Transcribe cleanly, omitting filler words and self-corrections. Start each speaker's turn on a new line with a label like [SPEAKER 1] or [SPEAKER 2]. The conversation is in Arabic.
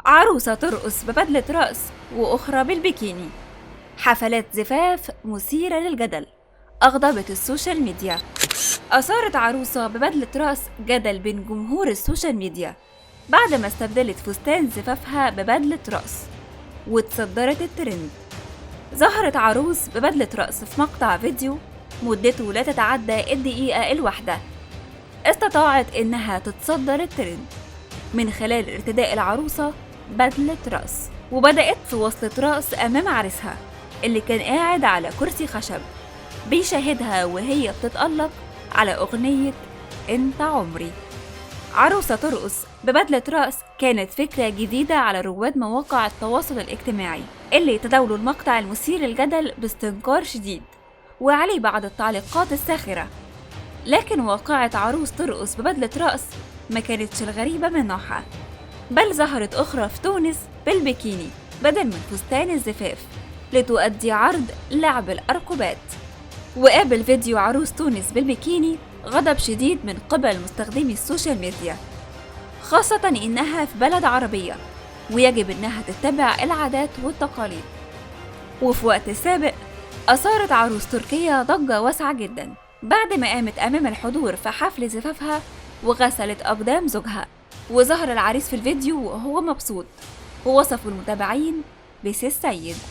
[SPEAKER 1] عروسة ترقص ببدلة رقص وأخرى بالبيكيني. حفلات زفاف مثيرة للجدل أغضبت السوشيال ميديا. أثارت عروسة ببدلة رقص جدل بين جمهور السوشيال ميديا بعد ما استبدلت فستان زفافها ببدلة رقص واتصدرت الترند. ظهرت عروس ببدلة رقص في مقطع فيديو مدته لا تتعدى الدقيقة الواحدة، استطاعت إنها تتصدر الترند من خلال ارتداء العروسة بدلة رقص، وبدأت في وصلة رقص أمام عريسها اللي كان قاعد على كرسي خشب بيشاهدها وهي بتتألق على أغنية أنت عمري. عروسة ترقص ببدلة رقص كانت فكرة جديدة على رواد مواقع التواصل الاجتماعي اللي تداولوا المقطع المثير للجدل باستنكار شديد وعليه بعض التعليقات الساخرة. لكن واقعة عروس ترقص ببدلة رقص ما كانتش الغريبة من نوعها، بل ظهرت أخرى في تونس بالبيكيني بدل من فستان الزفاف لتؤدي عرض لعب الأرقبات. وقابل فيديو عروس تونس بالبيكيني غضب شديد من قبل مستخدمي السوشيال ميديا، خاصة إنها في بلد عربية ويجب إنها تتبع العادات والتقاليد. وفي وقت سابق أثارت عروس تركيا ضجة واسعة جدا بعد ما قامت أمام الحضور في حفل زفافها وغسلت أقدام زوجها، وظهر العريس في الفيديو وهو مبسوط ووصفه المتابعين بسي السيد.